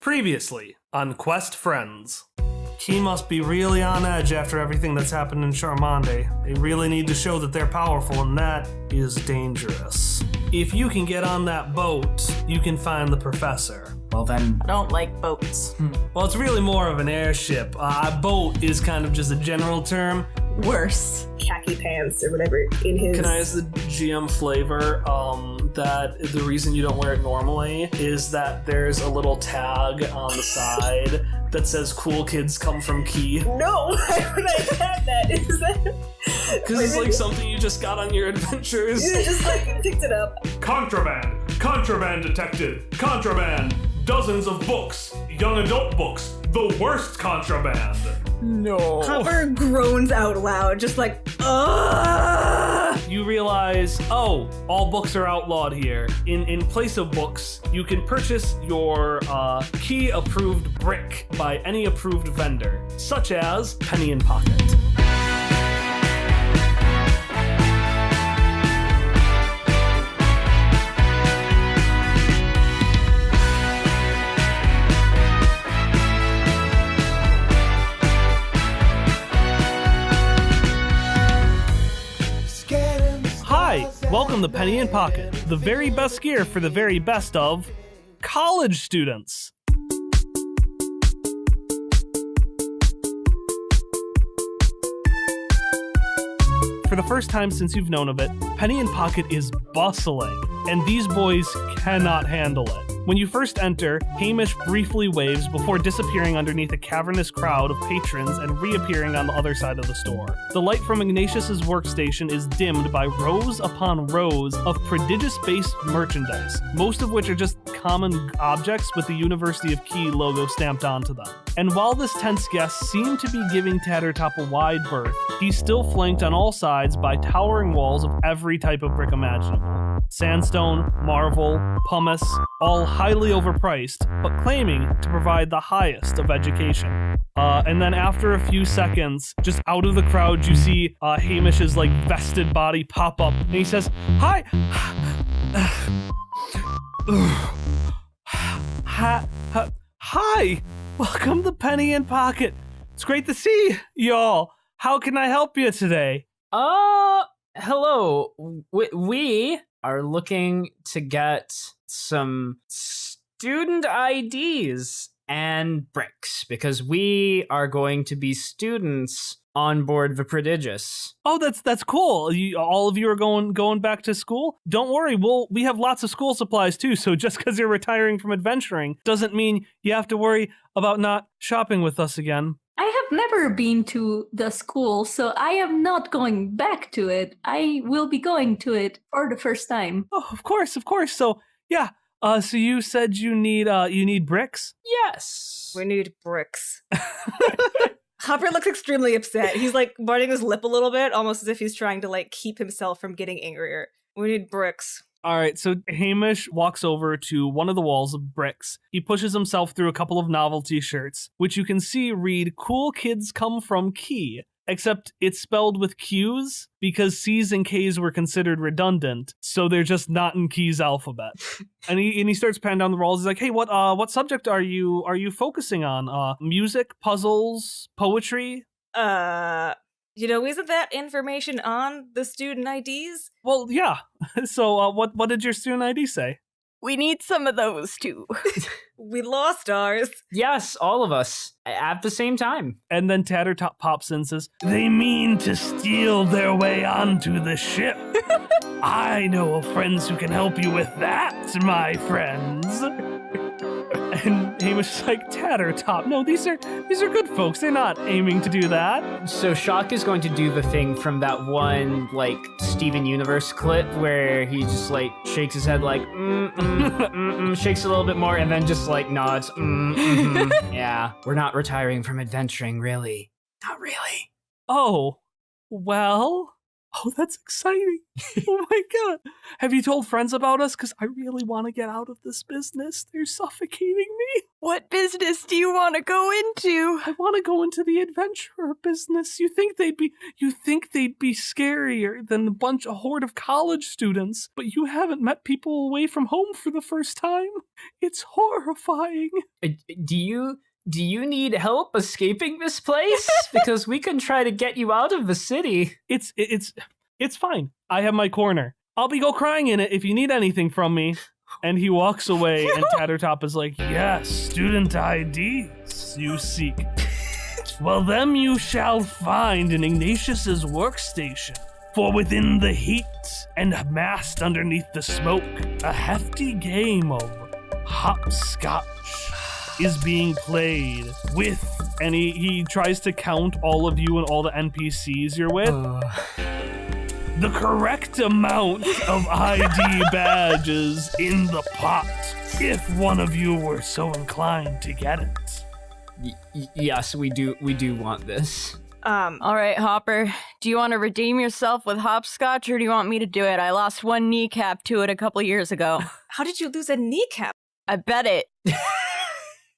Previously on Quest Friends. Key must be really on edge after everything that's happened in Charmande. They really need to show that they're powerful, and that is dangerous. If you can get on that boat, you can find the professor. Well then, I don't like boats. Well, it's really more of an airship. A boat is kind of just a general term. Worse. Khaki pants or whatever in his... Can I use the GM flavor? That the reason you don't wear it normally is that there's a little tag on the side that says "Cool kids come from Key." No, why would I have that? Is that... Because it's like something you just got on your adventures. You just like picked it up. Contraband! Contraband detected! Contraband! Dozens of books! Young adult books! The worst contraband! No. Hopper groans out loud, just like, ugh! You realize, oh, all books are outlawed here. In place of books, you can purchase your key-approved brick by any approved vendor, such as Penny in Pocket. Hi, welcome to Penny in Pocket, the very best gear for the very best of college students. For the first time since you've known of it, Penny in Pocket is bustling, and these boys cannot handle it. When you first enter, Hamish briefly waves before disappearing underneath a cavernous crowd of patrons and reappearing on the other side of the store. The light from Ignatius's workstation is dimmed by rows upon rows of prodigious-based merchandise, most of which are just common objects with the University of Key logo stamped onto them. And while this tense guest seemed to be giving Tattertop a wide berth, he's still flanked on all sides by towering walls of every type of brick imaginable. Sandstone, marble, pumice, all highly overpriced, but claiming to provide the highest of education. And then after a few seconds, just out of the crowd, you see Hamish's like vested body pop up, and he says, "Hi, hi, welcome to Penny in Pocket. It's great to see y'all. How can I help you today?" Hello. We are looking to get some student IDs and bricks because we are going to be students on board the Prodigious. Oh, that's cool. All of you are going back to school? Don't worry, we have lots of school supplies too, so just because you're retiring from adventuring doesn't mean you have to worry about not shopping with us again. I have never been to the school, so I am not going back to it. I will be going to it for the first time. Oh, of course. So, yeah. So you said you need bricks? Yes. We need bricks. Hopper looks extremely upset. He's like biting his lip a little bit, almost as if he's trying to like keep himself from getting angrier. We need bricks. All right, so Hamish walks over to one of the walls of bricks. He pushes himself through a couple of novelty shirts, which you can see read "Cool Kids Come From Key," except it's spelled with Q's because C's and K's were considered redundant, so they're just not in Key's alphabet. and he starts panning down the walls. He's like, "Hey, what subject are you focusing on? Music, puzzles, poetry?" Isn't that information on the student IDs? Well, yeah. So, what did your student ID say? We need some of those too. We lost ours. Yes, all of us at the same time. And then Tattertop pops in and says, "They mean to steal their way onto the ship. I know of friends who can help you with that, my friends." And Hamish is like, "Tattertop, no, these are good folks. They're not aiming to do that." So Shock is going to do the thing from that one, like, Steven Universe clip where he just, like, shakes his head like, shakes a little bit more, and then just, like, nods, Yeah, we're not retiring from adventuring, really. Not really. Oh, well, Oh, that's exciting. Oh my god. Have you told friends about us? Because I really want to get out of this business. They're suffocating me. What business do you want to go into? I want to go into the adventurer business. You think they'd be scarier than a horde of college students, but you haven't met people away from home for the first time. It's horrifying. Do you need help escaping this place? Because we can try to get you out of the city. It's fine. I have my corner. I'll go crying in it if you need anything from me. And he walks away, and Tattertop is like, yes, student IDs you seek. Well, them you shall find in Ignatius's workstation. For within the heat and massed underneath the smoke, a hefty game of hopscotch is being played with, and he tries to count all of you and all the NPCs you're with. The correct amount of ID badges in the pot, if one of you were so inclined to get it. Yes, we do want this. All right, Hopper. Do you want to redeem yourself with hopscotch, or do you want me to do it? I lost one kneecap to it a couple years ago. How did you lose a kneecap? I bet it.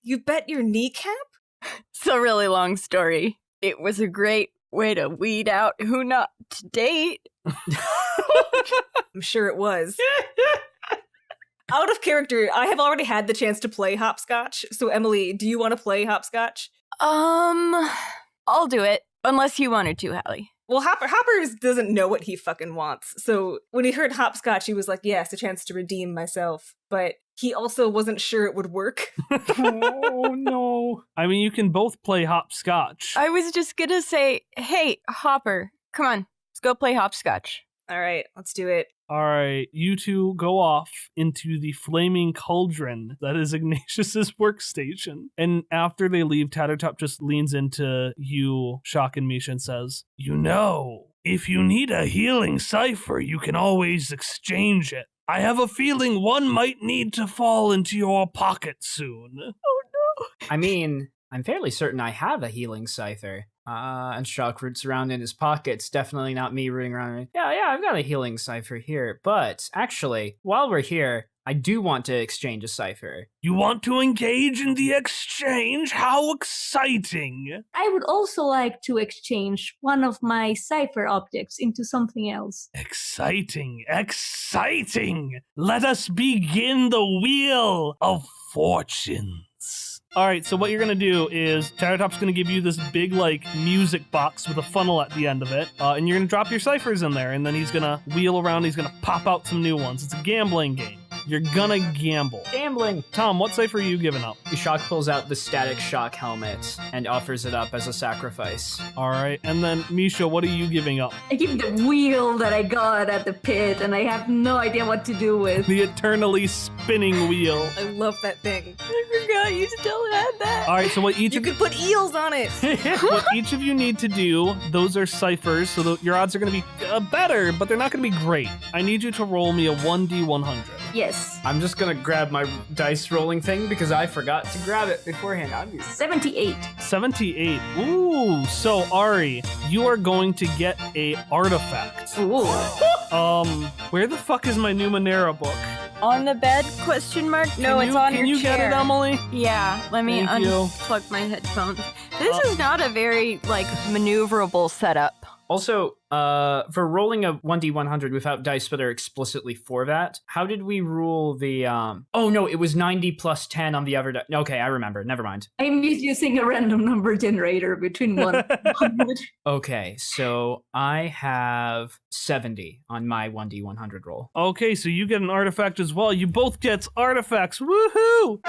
You bet your kneecap? It's a really long story. It was a great way to weed out who not to date. I'm sure it was. Out of character, I have already had the chance to play hopscotch. So, Emily, do you want to play hopscotch? I'll do it. Unless you wanted to, Hallie. Well, Hopper doesn't know what he fucking wants. So when he heard hopscotch, he was like, yes, a chance to redeem myself. But he also wasn't sure it would work. Oh, no. I mean, you can both play hopscotch. I was just gonna say, hey, Hopper, come on, let's go play hopscotch. All right, let's do it. All right, you two go off into the flaming cauldron that is Ignatius's workstation. And after they leave, Tattertop just leans into you, Shock and Misha, and says, you know, if you need a healing cipher, you can always exchange it. I have a feeling one might need to fall into your pocket soon. Oh no. I mean, I'm fairly certain I have a healing cipher. And Shock roots around in his pockets. Definitely not me rooting around. Yeah, I've got a healing cipher here. But actually, while we're here, I do want to exchange a cipher. You want to engage in the exchange? How exciting! I would also like to exchange one of my cipher objects into something else. Exciting! Let us begin the Wheel of Fortunes. All right, so what you're going to do is Tattertop's going to give you this big, music box with a funnel at the end of it, and you're going to drop your ciphers in there, and then he's going to wheel around, he's going to pop out some new ones. It's a gambling game. You're gonna gamble. Gambling. Tom, what cipher are you giving up? Shock pulls out the static shock helmet and offers it up as a sacrifice. All right, and then Misha, what are you giving up? I give the wheel that I got at the pit, and I have no idea what to do with. The eternally spinning wheel. I love that thing. I forgot you still had that. All right, so what You could put eels on it. what each of you need to do, those are ciphers, so your odds are going to be better, but they're not going to be great. I need you to roll me a 1d100. Yes. I'm just gonna grab my dice rolling thing because I forgot to grab it beforehand. 78. 78. Ooh, so Ari, you are going to get a artifact. Ooh. Where the fuck is my Numenera book? On the bed? Question mark? No, it's on your chair. Can you get it, Emily? Yeah, let me Thank you. unplug my headphones. This is not a very, maneuverable setup. Also, for rolling a 1d100 without dice that are explicitly for that, how did we rule the, Oh, no, it was 90 plus 10 on the other die. Okay, I remember. Never mind. I'm using a random number generator between 1 and 100. Okay, so I have 70 on my 1d100 roll. Okay, so you get an artifact as well. You both get artifacts. Woohoo!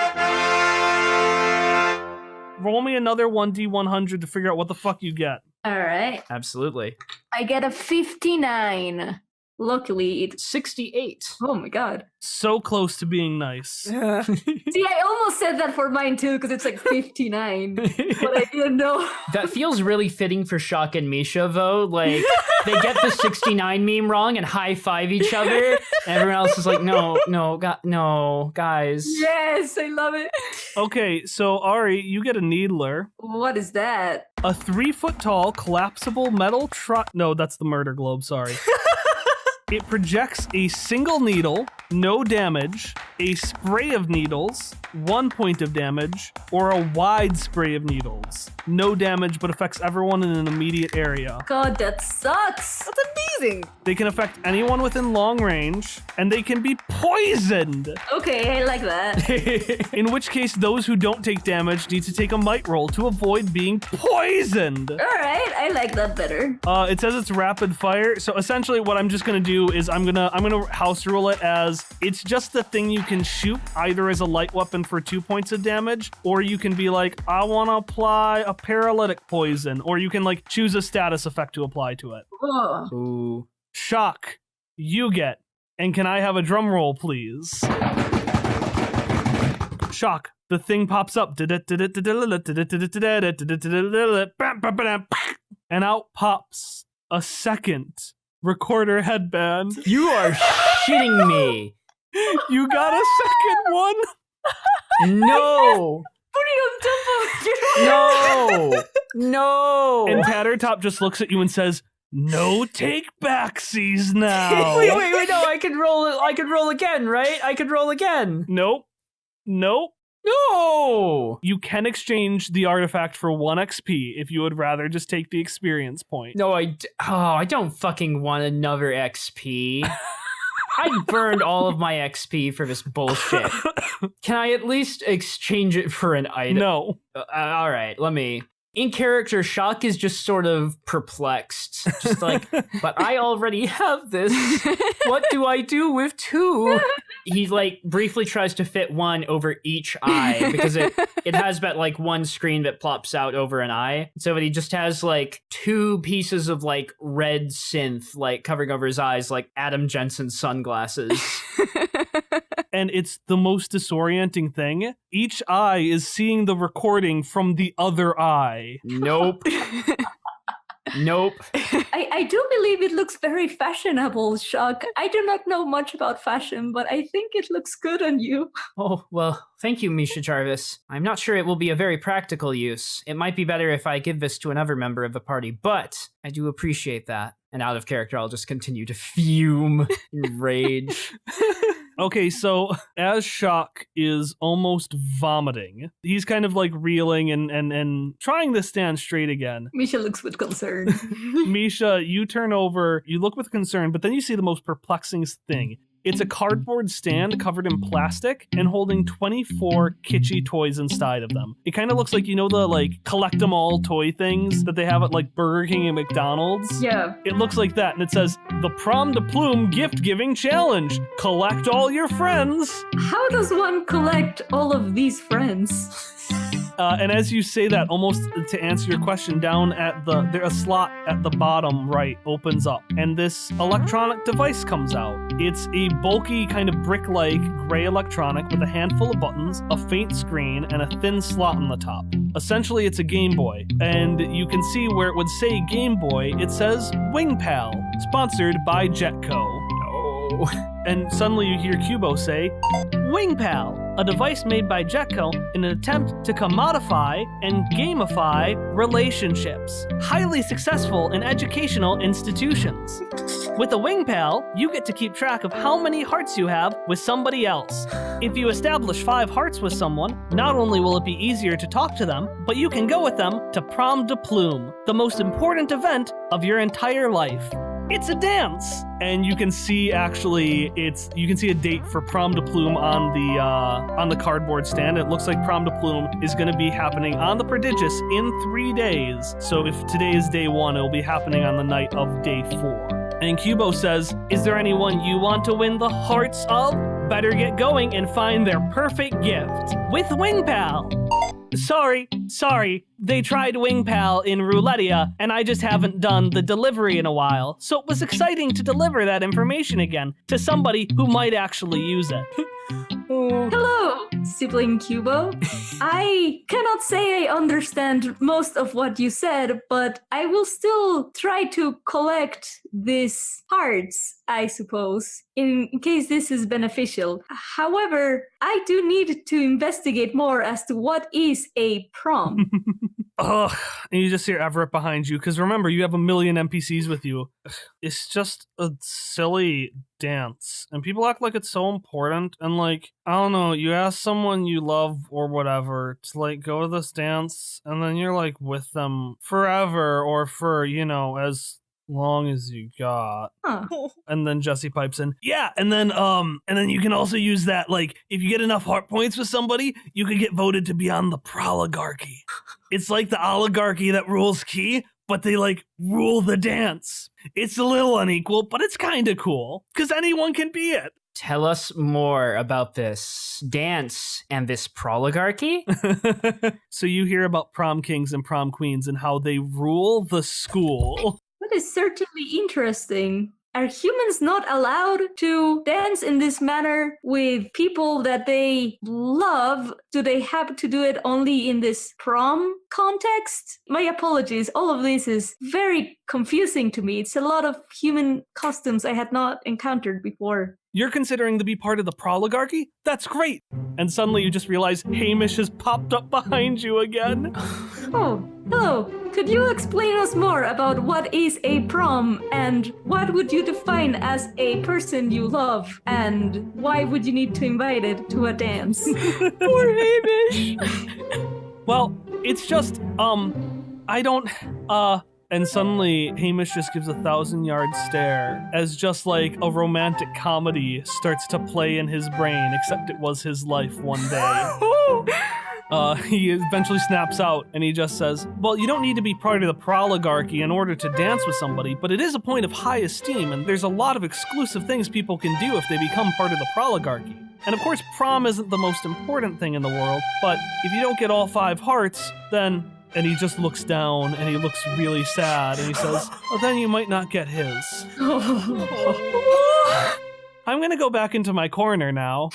Roll me another 1d100 to figure out what the fuck you get. All right. Absolutely. I get a 59. Luckily, it's 68. Oh my god. So close to being nice. See, I almost said that for mine too, because it's 59. But I didn't know. That feels really fitting for Shock and Misha, though. They get the 69 meme wrong and high-five each other. And everyone else is like, no, guys. Yes, I love it. Okay, so Ari, you get a needler. What is that? A 3-foot-tall collapsible metal No, that's the murder globe, sorry. It projects a single needle, no damage, a spray of needles, 1 point of damage, or a wide spray of needles. No damage, but affects everyone in an immediate area. God, that sucks. That's amazing. They can affect anyone within long range, and they can be poisoned. Okay, I like that. In which case, those who don't take damage need to take a might roll to avoid being poisoned. All right, I like that better. It says it's rapid fire, so essentially what I'm just gonna do is I'm gonna house rule it as it's just the thing you can shoot either as a light weapon for 2 points of damage, or you can be like, I want to apply a paralytic poison, or you can like choose a status effect to apply to it. Oh. Ooh. Shock, you get, and can I have a drum roll, please? Shock, the thing pops up, and out pops a second recorder headband. You are shitting me. You got a second one? No. Put it on top of No. No. And Tattertop just looks at you and says, no take backsies now. Wait, no, I could roll again, right? I could roll again. Nope. No. You can exchange the artifact for 1 XP if you would rather just take the experience point. No, I don't fucking want another XP. I burned all of my XP for this bullshit. Can I at least exchange it for an item? No. All right, let me. In character, Shock is just sort of perplexed. Just like, but I already have this. What do I do with 2? He like briefly tries to fit 1 over each eye because it has that like 1 screen that plops out over an eye. So he just has like 2 pieces of like red synth like covering over his eyes like Adam Jensen's sunglasses. And it's the most disorienting thing. Each eye is seeing the recording from the other eye. Nope. Nope. I do believe it looks very fashionable, Shock. I do not know much about fashion, but I think it looks good on you. Oh, well, thank you, Misha Jarvis. I'm not sure it will be a very practical use. It might be better if I give this to another member of the party, but I do appreciate that. And out of character, I'll just continue to fume in rage. Okay, so as Shock is almost vomiting, he's kind of like reeling and trying to stand straight again. Misha looks with concern. Misha, you turn over, you look with concern, but then you see the most perplexing thing. It's a cardboard stand covered in plastic and holding 24 kitschy toys inside of them. It kind of looks like, you know, the like collect 'em all toy things that they have at like Burger King and McDonald's? Yeah. It looks like that, and it says, the Prom de Plume Gift Giving Challenge. Collect all your friends. How does one collect all of these friends? And as you say that, almost to answer your question, down at a slot at the bottom right opens up, and this electronic device comes out. It's a bulky, kind of brick-like gray electronic with a handful of buttons, a faint screen, and a thin slot on the top. Essentially, it's a Game Boy, and you can see where it would say Game Boy, it says Wing Pal, sponsored by Jetco. No. And suddenly you hear Cubo say, Wing Pal, a device made by Jetco in an attempt to commodify and gamify relationships. Highly successful in educational institutions. With a Wing Pal, you get to keep track of how many hearts you have with somebody else. If you establish 5 hearts with someone, not only will it be easier to talk to them, but you can go with them to Prom de Plume, the most important event of your entire life. It's a dance! And you can see actually, you can see a date for Prom de Plume on the cardboard stand. It looks like Prom de Plume is going to be happening on the Prodigious in 3 days. So if today is day 1, it will be happening on the night of day 4. And Cubo says, is there anyone you want to win the hearts of? Better get going and find their perfect gift with Wing Pal. Sorry. They tried Wing Pal in Roulettia, and I just haven't done the delivery in a while. So it was exciting to deliver that information again to somebody who might actually use it. Hello, sibling Cubo. I cannot say I understand most of what you said, but I will still try to collect these hearts. I suppose, in case this is beneficial. However, I do need to investigate more as to what is a prom. Ugh. And you just hear Everett behind you, because remember, you have a million NPCs with you. It's just a silly dance. And people act like it's so important. And like, I don't know, you ask someone you love or whatever to like go to this dance, and then you're like with them forever or for, as long as you got. Huh. And then Jesse pipes in, yeah, and then you can also use that, like, if you get enough heart points with somebody, you could get voted to be on the proligarchy. It's like the oligarchy that rules Key, but they like rule the dance. It's a little unequal, but it's kind of cool because anyone can be it. Tell us more about this dance and this proligarchy. So you hear about prom kings and prom queens and how they rule the school. That is certainly interesting. Are humans not allowed to dance in this manner with people that they love? Do they have to do it only in this prom context? My apologies. All of this is very confusing to me. It's a lot of human customs I had not encountered before. You're considering to be part of the proligarchy? That's great! And suddenly you just realize Hamish has popped up behind you again. Oh, hello. Could you explain us more about what is a prom and what would you define as a person you love and why would you need to invite it to a dance? Poor Hamish! Well, it's just, I don't, and suddenly Hamish just gives a 1,000-yard stare as just like a romantic comedy starts to play in his brain, except it was his life one day. He eventually snaps out and he just says, well, you don't need to be part of the proligarchy in order to dance with somebody, but it is a point of high esteem, and there's a lot of exclusive things people can do if they become part of the proligarchy. And of course, prom isn't the most important thing in the world, but if you don't get all 5 hearts, then... And he just looks down and he looks really sad and he says, well, then you might not get his. I'm gonna go back into my corner now.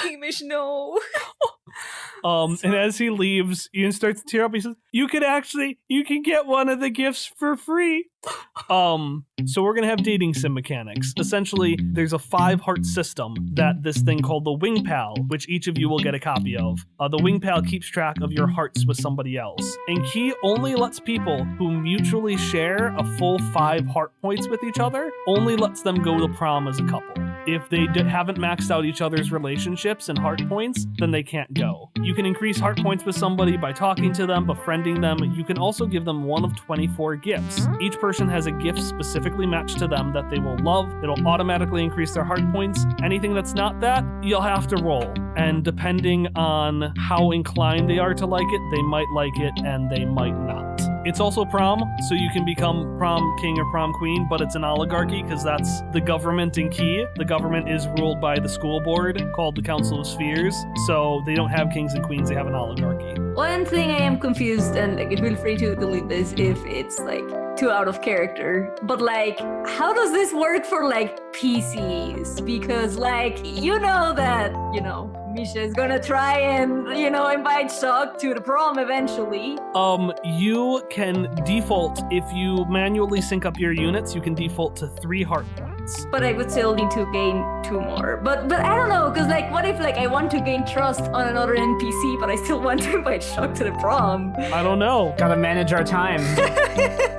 Hamish, no. And as he leaves, Ian starts to tear up. He says, you can get one of the gifts for free. So we're gonna have dating sim mechanics. Essentially, there's a 5-heart system that this thing called the Wing Pal, which each of you will get a copy of. The Wing Pal keeps track of your hearts with somebody else. And Key only lets people who mutually share a full 5 heart points with each other, only lets them go to prom as a couple. If they haven't maxed out each other's relationships and heart points, then they can't go. You can increase heart points with somebody by talking to them, befriending them. You can also give them one of 24 gifts. Each person has a gift specifically matched to them that they will love. It'll automatically increase their heart points. Anything that's not that, you'll have to roll. And depending on how inclined they are to like it, they might like it and they might not. It's also prom, so you can become prom king or prom queen, but it's an oligarchy because that's the government in Key. The government is ruled by the school board called the Council of Spheres, so they don't have kings and queens, they have an oligarchy. One thing I am confused, and feel free to delete this if it's like too out of character, but like, how does this work for like PCs? Because like, Misha is gonna try and, invite Shock to the prom eventually. You can default, if you manually sync up your units, you can default to 3 heart points. But I would still need to gain 2 more. But I don't know, because like, what if like I want to gain trust on another NPC, but I still want to invite Shock to the prom? I don't know. Gotta manage our time.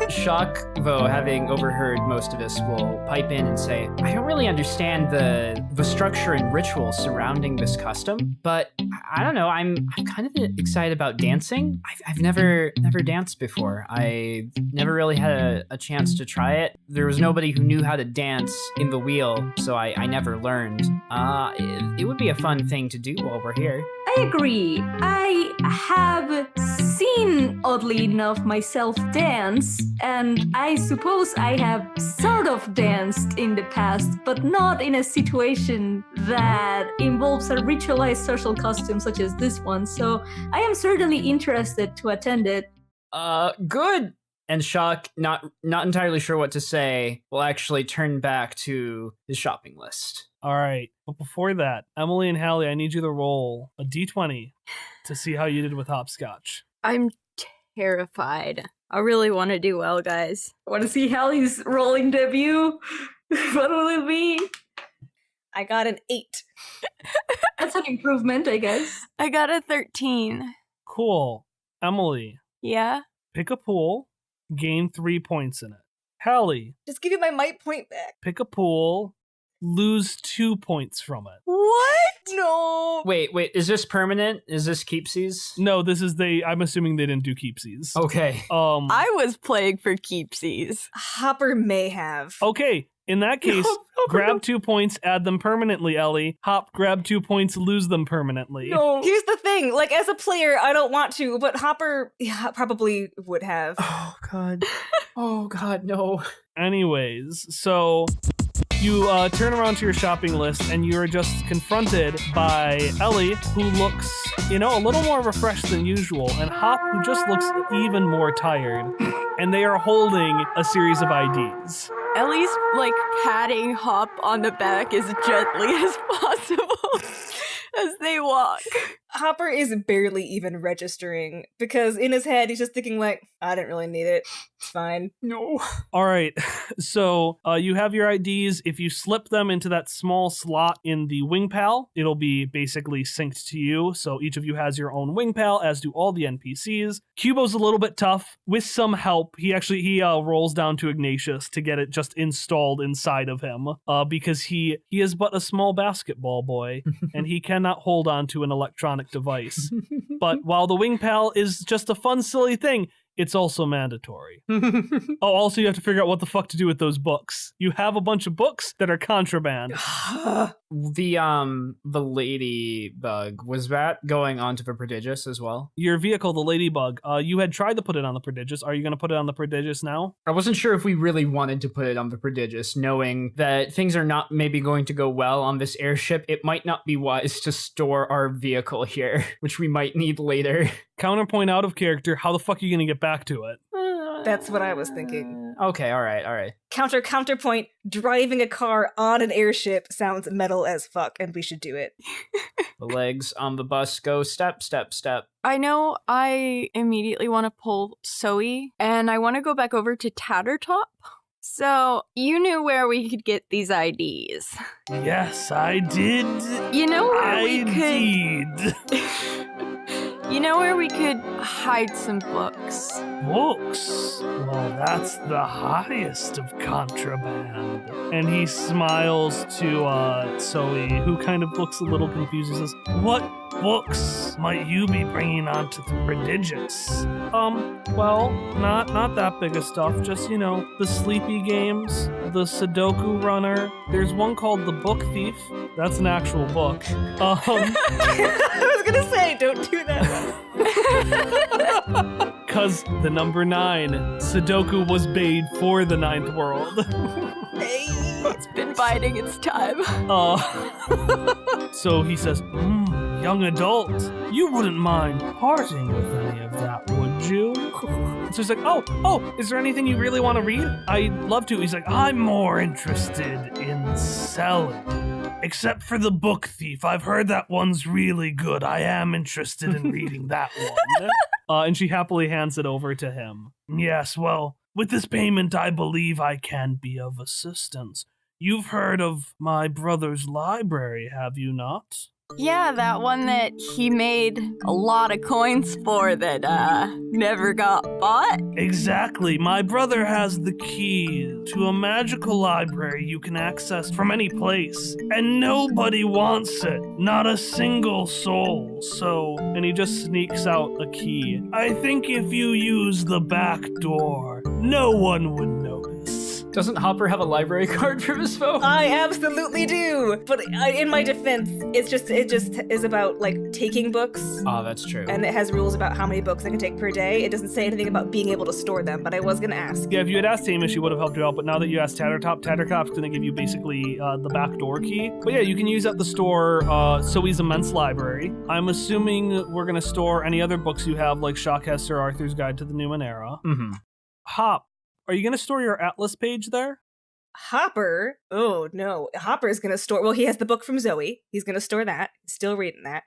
Shock, though, having overheard most of this, will pipe in and say, I don't really understand the structure and ritual surrounding this custom, but I don't know, I'm kind of excited about dancing. I've never danced before. I never really had a chance to try it. There was nobody who knew how to dance in the wheel, so I never learned. It would be a fun thing to do while we're here. I agree. I have seen, oddly enough, myself dance, and I suppose I have sort of danced in the past, but not in a situation that involves a ritualized social costume such as this one, so I am certainly interested to attend it. Good! And Shock, not entirely sure what to say, will actually turn back to his shopping list. All right, but before that, Emily and Hallie, I need you to roll a d20 to see how you did with hopscotch. I'm terrified. I really want to do well, guys. I want to see Hallie's rolling debut. What will it be? I got an 8. That's an improvement, I guess. I got a 13. Cool. Emily, Yeah? pick a pool, gain 3 points in it. Hallie, Just give me my might point back. pick a pool, lose 2 points from it. What? No. Wait, is this permanent? Is this keepsies? No, this is I'm assuming they didn't do keepsies. Okay. I was playing for keepsies. Hopper may have. Okay, in that case, grab 2 points, add them permanently, Ellie. Hop, grab 2 points, lose them permanently. No. Here's the thing, like, as a player, I don't want to, but Hopper probably would have. Oh, God. Oh, God, no. Anyways, so you turn around to your shopping list and you are just confronted by Ellie, who looks, a little more refreshed than usual, and Hop, who just looks even more tired. And they are holding a series of IDs. Ellie's patting Hop on the back as gently as possible as they walk. Hopper is barely even registering because in his head he's just thinking I didn't really need it. It's fine. No. All right, so you have your IDs. If you slip them into that small slot in the wing pal, it'll be basically synced to you. So each of you has your own wing pal, as do all the NPCs. Cubo's a little bit tough. With some help, he rolls down to Ignatius to get it just installed inside of him, because he is but a small basketball boy, and he cannot hold on to an electronic device. But while the wing pal is just a fun, silly thing, it's also mandatory. Also, you have to figure out what the fuck to do with those books. You have a bunch of books that are contraband. The ladybug, was that going onto the prodigious as well? Your vehicle, the ladybug, you had tried to put it on the prodigious. Are you going to put it on the prodigious now? I wasn't sure if we really wanted to put it on the prodigious, knowing that things are not maybe going to go well on this airship. It might not be wise to store our vehicle here, which we might need later. Counterpoint out of character, how the fuck are you going to get back to it? That's what I was thinking. Okay, all right. Counterpoint, driving a car on an airship sounds metal as fuck, and we should do it. The legs on the bus go step, step, step. I know I immediately want to pull Zoe, and I want to go back over to Tattertop. So, you knew where we could get these IDs. Yes, I did. You know where we did. You know where we could hide some books? Books? Well, that's the highest of contraband. And he smiles to Zoe, who kind of looks a little confused and says, "What books might you be bringing onto the prodigious?" Well, not that big of stuff. Just, the sleepy games, the Sudoku runner. There's one called The Book Thief. That's an actual book. I was gonna say, don't do that. Cause the number 9, Sudoku was made for the 9th world. It's been biding its time. So he says, young adult, you wouldn't mind parting with any of that, would you? So he's like, oh, is there anything you really want to read? I'd love to. He's like, I'm more interested in selling. Except for The Book Thief. I've heard that one's really good. I am interested in reading that one. And she happily hands it over to him. Yes, well, with this payment, I believe I can be of assistance. You've heard of my brother's library, have you not? Yeah, that one that he made a lot of coins for that never got bought. Exactly. My brother has the key to a magical library you can access from any place. And nobody wants it. Not a single soul. So, and he just sneaks out a key. I think if you use the back door, no one would notice. Doesn't Hopper have a library card for his phone? I absolutely do. But in my defense, it just is about taking books. Oh, that's true. And it has rules about how many books I can take per day. It doesn't say anything about being able to store them, but I was gonna ask. Yeah, if you had asked Hamish, he would have helped you out. But now that you asked Tattertop's gonna give you basically the back door key. But yeah, you can use at the store Zoe's immense library. I'm assuming we're gonna store any other books you have, like Shawcast or Arthur's Guide to the Numenera. Mm-hmm. Hop, are you gonna store your Atlas page there? Hopper? Oh no, Hopper is gonna store. Well, he has the book from Zoe. He's gonna store that. He's still reading that.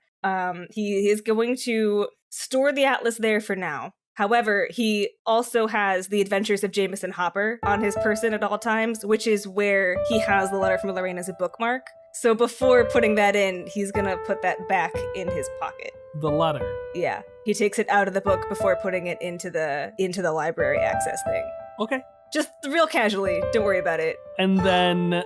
He is going to store the Atlas there for now. However, he also has the Adventures of Jameson Hopper on his person at all times, which is where he has the letter from Lorraine as a bookmark. So before putting that in, he's gonna put that back in his pocket. The letter. Yeah, he takes it out of the book before putting it into the library access thing. Okay. Just real casually. Don't worry about it. And then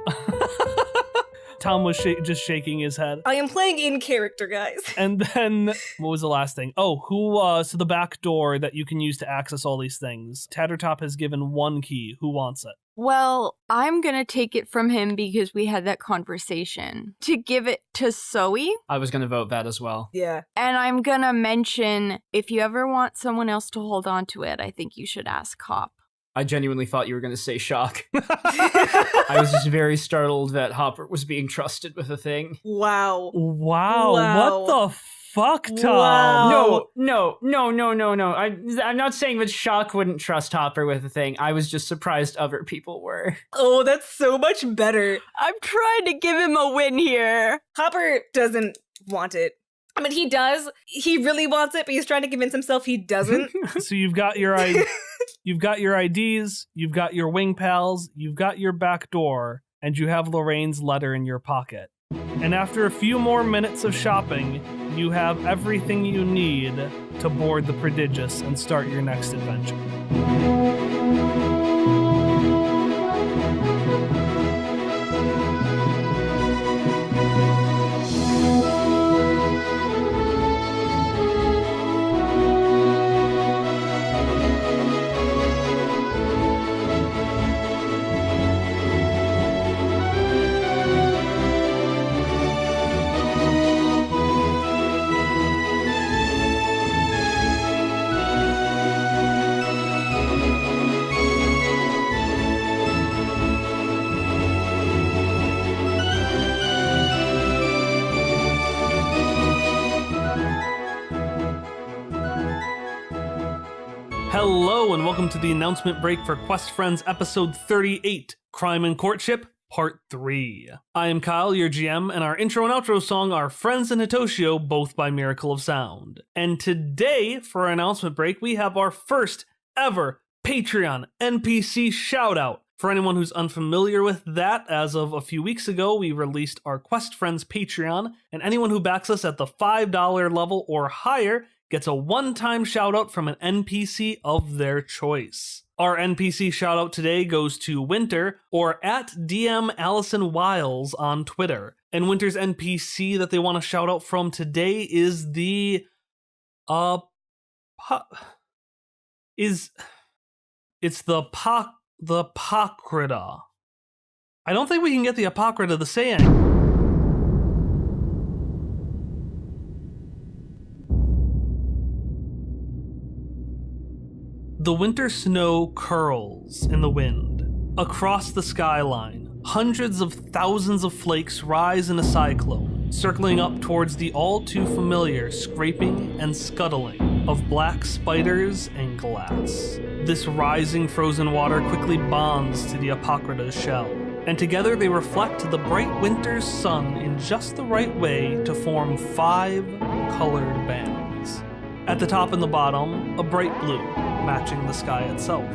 Tom was just shaking his head. I am playing in character, guys. And then, what was the last thing? Oh, so the back door that you can use to access all these things. Tattertop has given one key. Who wants it? Well, I'm gonna take it from him because we had that conversation. To give it to Zoe. I was going to vote that as well. Yeah. And I'm gonna mention, if you ever want someone else to hold on to it, I think you should ask Hop. I genuinely thought you were going to say Shock. I was just very startled that Hopper was being trusted with a thing. Wow. Wow. Wow. What the fuck, Tom? Wow. No. I'm not saying that Shock wouldn't trust Hopper with a thing. I was just surprised other people were. Oh, that's so much better. I'm trying to give him a win here. Hopper doesn't want it. I mean, he does. He really wants it, but he's trying to convince himself he doesn't. So you've got your you've got your IDs, you've got your wing pals, you've got your back door, and you have Lorraine's letter in your pocket. And after a few more minutes of shopping, you have everything you need to board the Prodigious and start your next adventure. Hello, and welcome to the announcement break for Quest Friends episode 38, Crime and Courtship, Part 3. I am Kyle, your GM, and our intro and outro song are Friends and Hitoshio, both by Miracle of Sound. And today, for our announcement break, we have our first ever Patreon NPC shoutout. For anyone who's unfamiliar with that, as of a few weeks ago, we released our Quest Friends Patreon, and anyone who backs us at the $5 level or higher gets a one-time shoutout from an NPC of their choice. Our NPC shoutout today goes to Winter, or at DM Allison Wiles on Twitter. And Winter's NPC that they want to shout out from today is the Apocryta. I don't think we can get the Apocryta to say anything. The winter snow curls in the wind. Across the skyline, hundreds of thousands of flakes rise in a cyclone, circling up towards the all-too-familiar scraping and scuttling of black spiders and glass. This rising frozen water quickly bonds to the Apocryta's shell, and together they reflect the bright winter's sun in just the right way to form 5 colored bands. At the top and the bottom, a bright blue, matching the sky itself.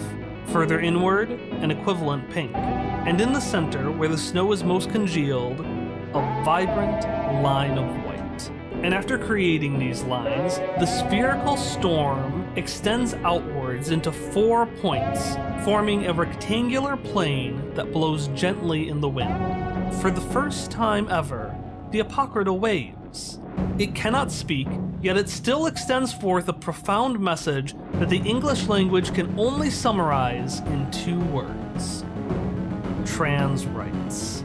Further inward, an equivalent pink. And in the center, where the snow is most congealed, a vibrant line of white. And after creating these lines, the spherical storm extends outwards into 4 points, forming a rectangular plane that blows gently in the wind. For the first time ever, the Apocryta waves. It cannot speak, yet it still extends forth a profound message that the English language can only summarize in 2 words. Trans rights.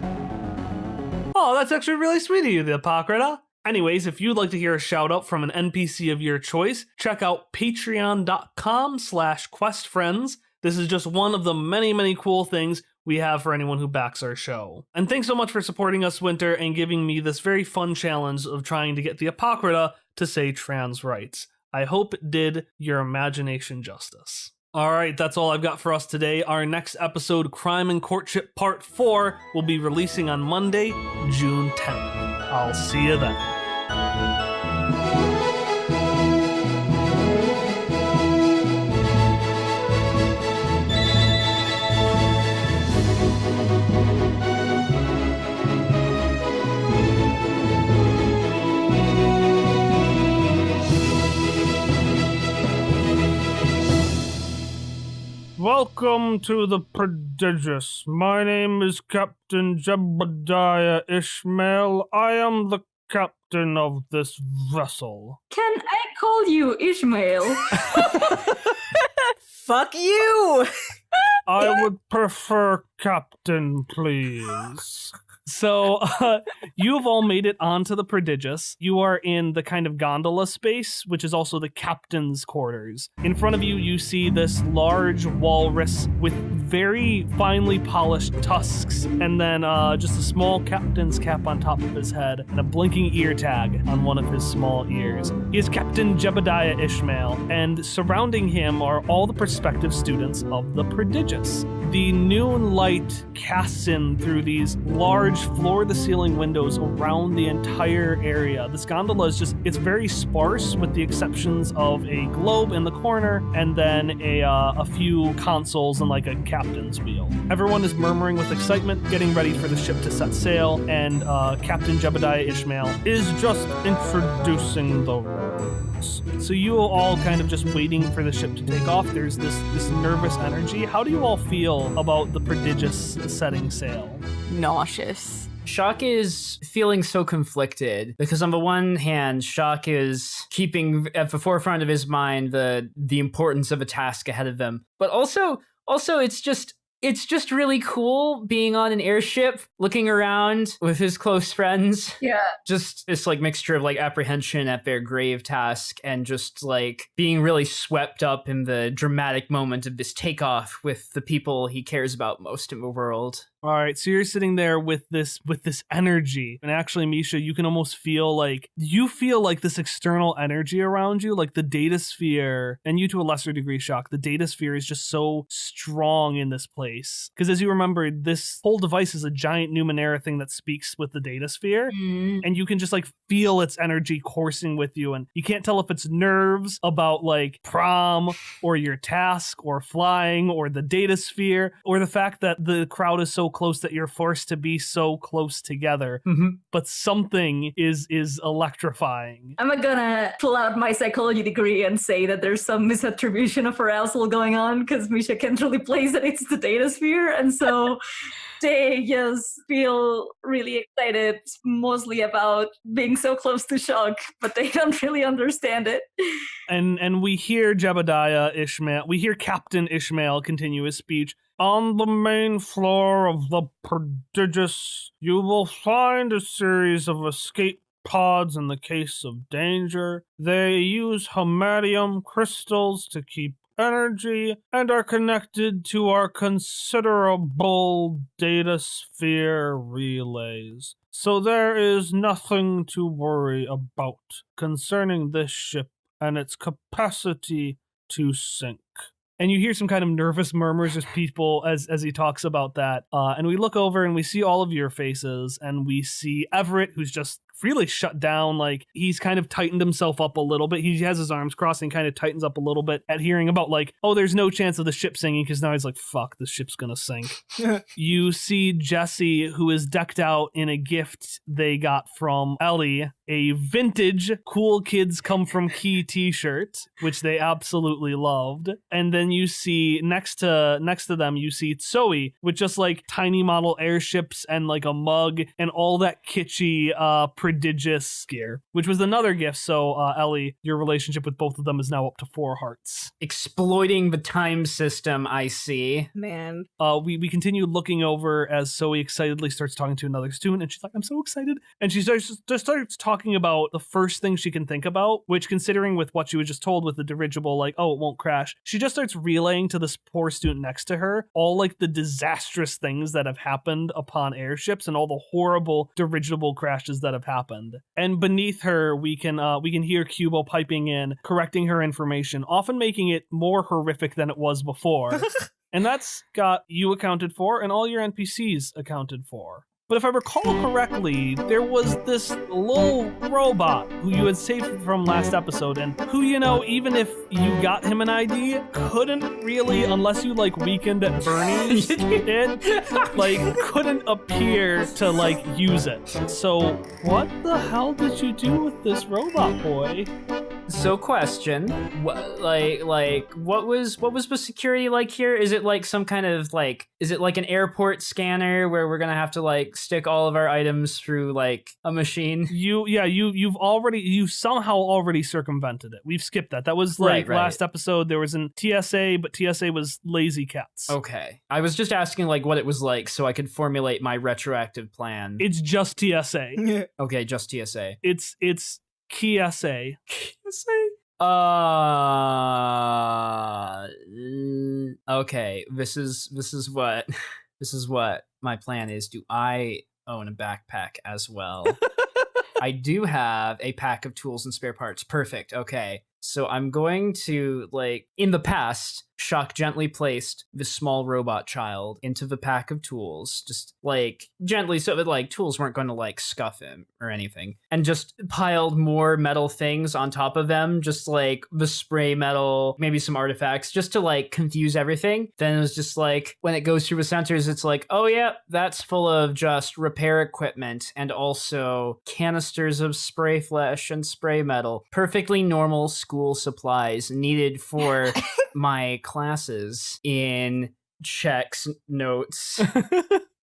Oh, that's actually really sweet of you, the Apocryta. Anyways, if you'd like to hear a shout out from an NPC of your choice, check out patreon.com/questfriends. This is just one of the many, many cool things we have for anyone who backs our show. And thanks so much for supporting us, Winter, and giving me this very fun challenge of trying to get the Apocryta to say trans rights. I hope it did your imagination justice. Alright, that's all I've got for us today. Our next episode, Crime and Courtship Part 4, will be releasing on Monday, June 10th. I'll see you then. Welcome to the Prodigious. My name is Captain Jebediah Ishmael. I am the captain of this vessel. Can I call you Ishmael? Fuck you! I would prefer captain, please. So, you've all made it onto the Prodigious. You are in the kind of gondola space, which is also the captain's quarters. In front of you, you see this large walrus with very finely polished tusks, and then just a small captain's cap on top of his head, and a blinking ear tag on one of his small ears. He is Captain Jebediah Ishmael, and surrounding him are all the prospective students of the Prodigious. The noon light casts in through these large floor-to-ceiling windows around the entire area. This gondola is it's very sparse with the exceptions of a globe in the corner and then a few consoles and like a captain's wheel. Everyone is murmuring with excitement, getting ready for the ship to set sail, and Captain Jebediah Ishmael is just introducing the rules. So you are all kind of just waiting for the ship to take off. There's this nervous energy. How do you all feel about the Prodigious setting sail? Nauseous. Shock is feeling so conflicted because on the one hand, Shock is keeping at the forefront of his mind the importance of a task ahead of him. But also it's just really cool being on an airship, looking around with his close friends. Yeah. Just this like mixture of like apprehension at their grave task and just like being really swept up in the dramatic moment of this takeoff with the people he cares about most in the world. All right, so you're sitting there with this energy, and actually, Misha, you can almost feel like this external energy around you, like the data sphere, and you to a lesser degree, Shock. The data sphere is just so strong in this place because, as you remember, this whole device is a giant Numenera thing that speaks with the data sphere, and you can just like feel its energy coursing with you, and you can't tell if it's nerves about like prom or your task or flying or the data sphere or the fact that the crowd is so close that you're forced to be so close together. But something is electrifying. I'm gonna pull out my psychology degree and say that there's some misattribution of arousal going on because Misha can't really place that it's the data sphere, and so they just feel really excited, mostly about being so close to Shock, but they don't really understand it. And we hear Jebediah Ishmael, we hear Captain Ishmael continue his speech. On the main floor of the Prodigious, you will find a series of escape pods in the case of danger. They use Homadium crystals to keep energy and are connected to our considerable data sphere relays. So there is nothing to worry about concerning this ship and its capacity to sink. And you hear some kind of nervous murmurs as people as he talks about that. And we look over and we see all of your faces, and we see Everett, who's just really shut down. Like, he's kind of tightened himself up a little bit. He has his arms crossed and kind of tightens up a little bit at hearing about like, oh, there's no chance of the ship sinking, because now he's like, fuck, the ship's gonna sink. You see Jesse, who is decked out in a gift they got from Ellie, a vintage Cool Kids Come From Key t-shirt, which they absolutely loved. And then you see next to them, you see Zoe with just like tiny model airships and like a mug and all that kitschy Prodigious gear, which was another gift. So Ellie, your relationship with both of them is now up to 4 hearts. Exploiting the time system, I see. Man. We continue looking over as Zoe excitedly starts talking to another student, and she's like, I'm so excited. And she starts talking about the first thing she can think about, which, considering with what she was just told with the dirigible, like, oh, it won't crash, she just starts relaying to this poor student next to her all like the disastrous things that have happened upon airships and all the horrible dirigible crashes that have happened. And beneath her, we can hear Cubo piping in, correcting her information, often making it more horrific than it was before. And that's got you accounted for and all your NPCs accounted for. But if I recall correctly, there was this little robot who you had saved from last episode, and who, you know, even if you got him an ID, couldn't really, unless you like weekend at Bernie's couldn't appear to like use it. So what the hell did you do with this robot boy? So question, what was the security like here? Is it like some kind of like, is it like an airport scanner where we're gonna have to like stick all of our items through like a machine? You've somehow already circumvented it. We've skipped that. That was like Right. last episode. There was an TSA, but TSA was lazy cats. Okay, I was just asking like what it was like so I could formulate my retroactive plan. It's just TSA. Okay, just TSA. It's KSA. Okay, this is what my plan is. Do I own a backpack as well? I do have a pack of tools and spare parts. Perfect. Okay. So I'm going to, like, in the past, Shock gently placed this small robot child into the pack of tools, just, like, gently so that, like, tools weren't going to, like, scuff him or anything, and just piled more metal things on top of them, just, like, the spray metal, maybe some artifacts, just to, like, confuse everything. Then it was just, like, when it goes through the sensors, it's like, oh, yeah, that's full of just repair equipment and also canisters of spray flesh and spray metal. Perfectly normal school supplies needed for my classes in checks notes.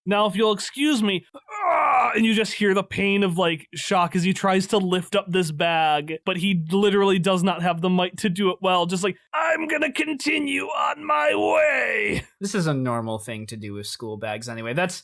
Now, if you'll excuse me, and you just hear the pain of, like, Shock as he tries to lift up this bag, but he literally does not have the might to do it well. Just like, I'm gonna continue on my way. This is a normal thing to do with school bags anyway. That's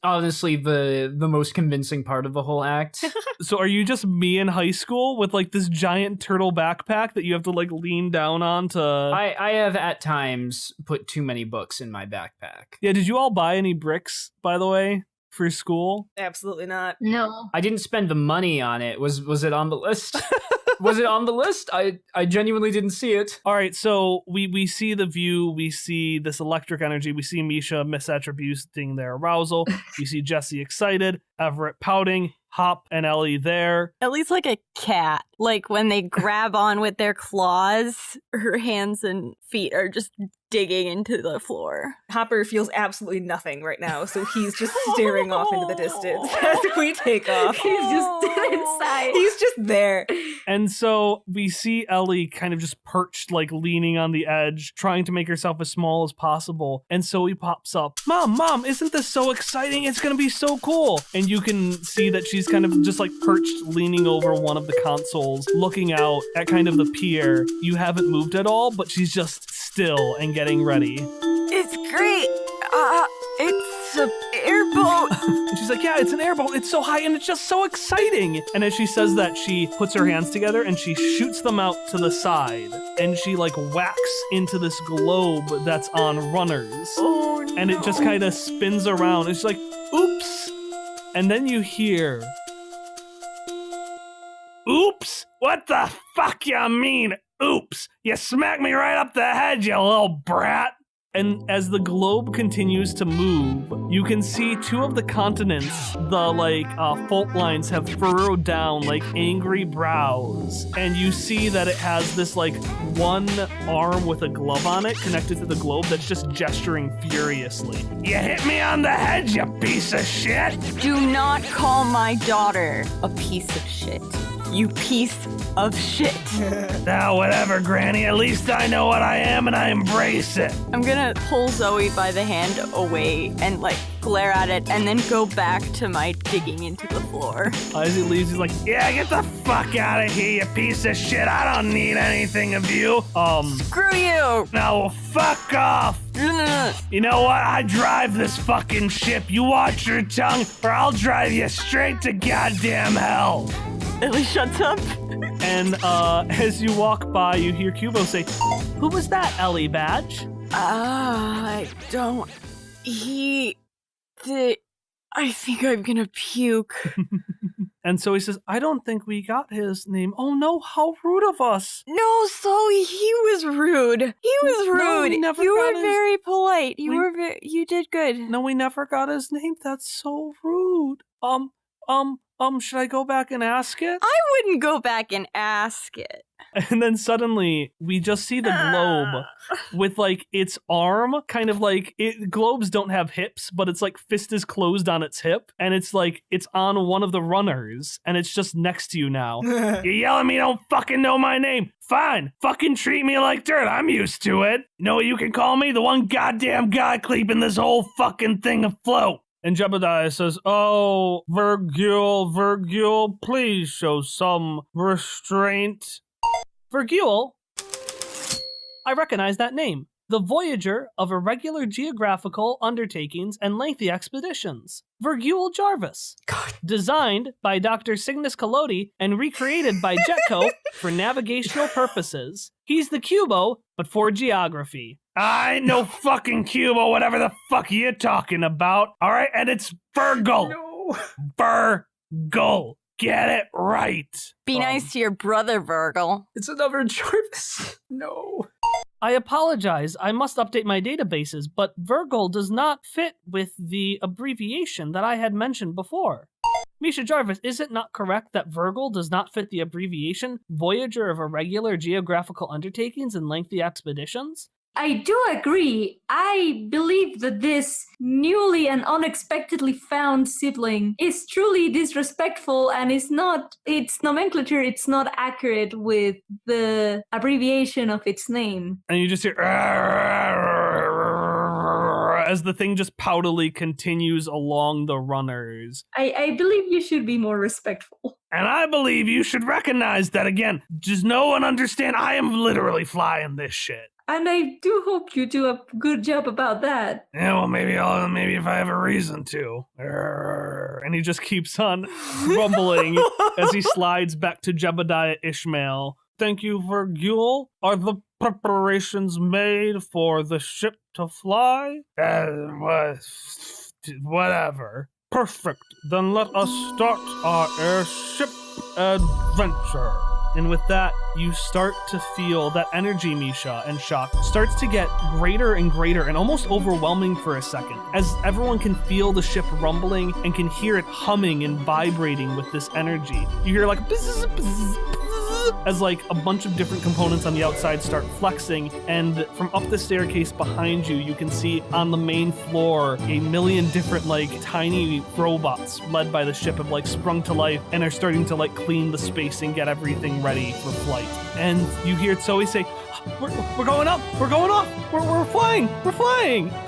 honestly the most convincing part of the whole act. So are you just me in high school with, like, this giant turtle backpack that you have to, like, lean down on to... I have at times put too many books in my backpack. Yeah, did you all buy any bricks, by the way, for school? Absolutely not. No. I didn't spend the money on it. Was it on the list? Was it on the list? I genuinely didn't see it. All right, so we see the view, we see this electric energy, we see Misha misattributing their arousal, we see Jesse excited, Everett pouting, Hop and Ellie there. Ellie's like a cat. Like when they grab on with their claws, her hands and feet are just digging into the floor. Hopper feels absolutely nothing right now, so he's just staring off into the distance as we take off. He's just inside. He's just there. And so we see Ellie kind of just perched, like leaning on the edge, trying to make herself as small as possible. And so he pops up, Mom, isn't this so exciting? It's gonna be so cool. And you can see that she's kind of just like perched, leaning over one of the consoles, looking out at kind of the pier. You haven't moved at all, but she's just still and getting ready. It's great. It's an airboat. And she's like, yeah, it's an airboat. It's so high and it's just so exciting. And as she says that, she puts her hands together and she shoots them out to the side. And she like whacks into this globe that's on runners. Oh no. And it just kind of spins around. It's like, oops. And then you hear, oops? What the fuck you mean, oops? You smacked me right up the head, you little brat. And as the globe continues to move, you can see two of the continents, the fault lines have furrowed down like angry brows. And you see that it has this like one arm with a glove on it connected to the globe that's just gesturing furiously. You hit me on the head, you piece of shit! Do not call my daughter a piece of shit. You piece of shit. Now, whatever, Granny. At least I know what I am and I embrace it. I'm gonna pull Zoe by the hand away and like glare at it and then go back to my digging into the floor. As he leaves, he's like, yeah, get the fuck out of here, you piece of shit. I don't need anything of you. Screw you! Now, fuck off. You know what? I drive this fucking ship. You watch your tongue or I'll drive you straight to goddamn hell. Ellie shuts up. And as you walk by, you hear Kubo say, who was that, Ellie Badge? I don't... I think I'm gonna puke. And so he says, I don't think we got his name. Oh no, how rude of us. No, Zoe, he was rude. He was rude. No, we never you got were his- very polite. You did good. No, we never got his name. That's so rude. should I go back and ask it? I wouldn't go back and ask it. And then suddenly we just see the globe with like its arm kind of like globes don't have hips, but it's like fist is closed on its hip and it's like it's on one of the runners and it's just next to you now. You yell at me, don't fucking know my name. Fine, fucking treat me like dirt. I'm used to it. Know what you can call me? The one goddamn guy keeping this whole fucking thing afloat. And Jebediah says, oh, Virgil, please show some restraint. Virgil, I recognize that name. The voyager of irregular geographical undertakings and lengthy expeditions. Virgil Jarvis. God. Designed by Dr. Cygnus Collodi and recreated by Jetco for navigational purposes. He's the Cubo, but for geography. I ain't no fucking Cubo, whatever the fuck you're talking about. All right, and it's Virgil. No. Virgil. Get it right. Be nice to your brother, Virgil. It's another Jarvis. No. I apologize. I must update my databases, but Virgil does not fit with the abbreviation that I had mentioned before. Misha Jarvis, is it not correct that Virgil does not fit the abbreviation Voyager of Irregular Geographical Undertakings and Lengthy Expeditions? I do agree. I believe that this newly and unexpectedly found sibling is truly disrespectful and its nomenclature, it's not accurate with the abbreviation of its name. And you just hear as the thing just poutily continues along the runners. I believe you should be more respectful. And I believe you should recognize that again. Just know and understand I am literally flying this shit. And I do hope you do a good job about that. Yeah, well, maybe if I have a reason to. And he just keeps on rumbling as he slides back to Jebediah Ishmael. Thank you, Virgil. Are the preparations made for the ship to fly? Whatever. Perfect. Then let us start our airship adventure. And with that, you start to feel that energy, Misha, and Shock starts to get greater and greater and almost overwhelming for a second, as everyone can feel the ship rumbling and can hear it humming and vibrating with this energy. You hear like bzz, bzz, bzz, as like a bunch of different components on the outside start flexing, and from up the staircase behind you, you can see on the main floor a million different like tiny robots led by the ship have like sprung to life and are starting to like clean the space and get everything ready for flight. And you hear Zoe say, we're going up, we're going off, we're flying.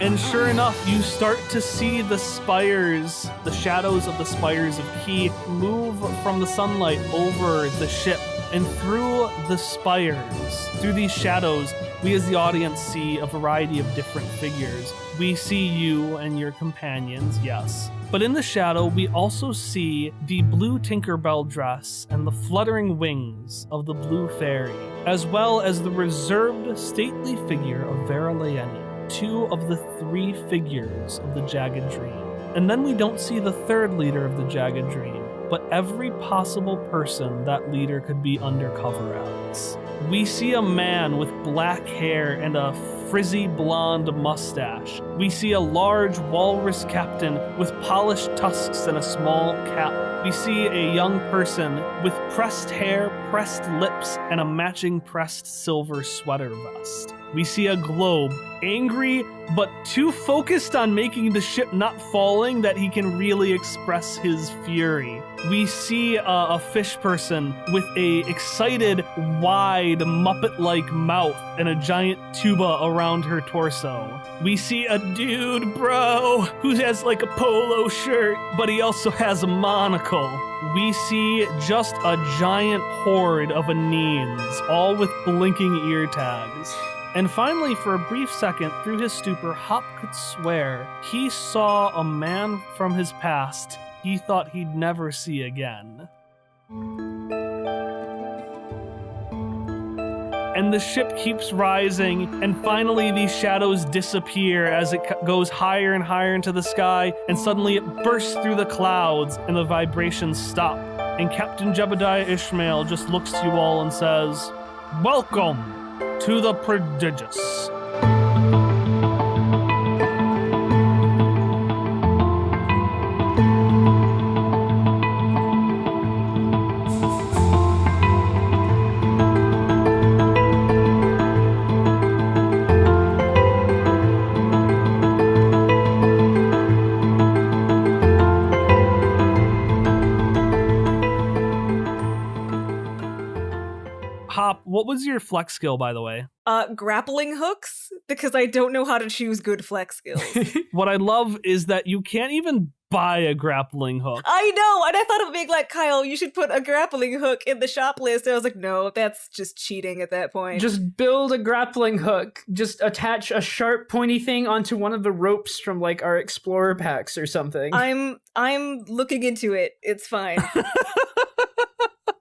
And sure enough, you start to see the spires, the shadows of the spires of Key move from the sunlight over the ship. And through the spires, through these shadows, we as the audience see a variety of different figures. We see you and your companions, yes. But in the shadow, we also see the blue Tinkerbell dress and the fluttering wings of the blue fairy, as well as the reserved, stately figure of Vera Leoni, two of the three figures of the Jagged Dream. And then we don't see the third leader of the Jagged Dream, but every possible person that leader could be undercover as. We see a man with black hair and a frizzy blonde mustache. We see a large walrus captain with polished tusks and a small cap. We see a young person with pressed hair, pressed lips, and a matching pressed silver sweater vest. We see a globe, angry but too focused on making the ship not falling that he can really express his fury. We see a fish person with a excited, wide, Muppet-like mouth and a giant tuba around her torso. We see a dude, bro, who has like a polo shirt, but he also has a monocle. We see just a giant horde of Anines, all with blinking ear tags. And finally, for a brief second, through his stupor, Hop could swear he saw a man from his past he thought he'd never see again. And the ship keeps rising, and finally these shadows disappear as it goes higher and higher into the sky, and suddenly it bursts through the clouds, and the vibrations stop. And Captain Jebediah Ishmael just looks to you all and says, "Welcome to the prodigious." What was your flex skill, by the way? Grappling hooks, because I don't know how to choose good flex skills. What I love is that you can't even buy a grappling hook. I know, and I thought of being like, Kyle, you should put a grappling hook in the shop list. And I was like, no, that's just cheating at that point. Just build a grappling hook. Just attach a sharp, pointy thing onto one of the ropes from like our explorer packs or something. I'm looking into it. It's fine.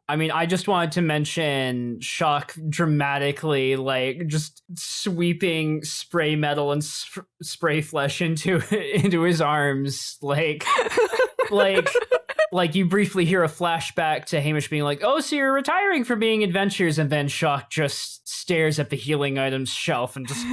I mean, I just wanted to mention Shock dramatically, like, just sweeping spray metal and spray flesh into his arms, like you briefly hear a flashback to Hamish being like, "Oh, so you're retiring from being adventures," and then Shock just stares at the healing items shelf and just.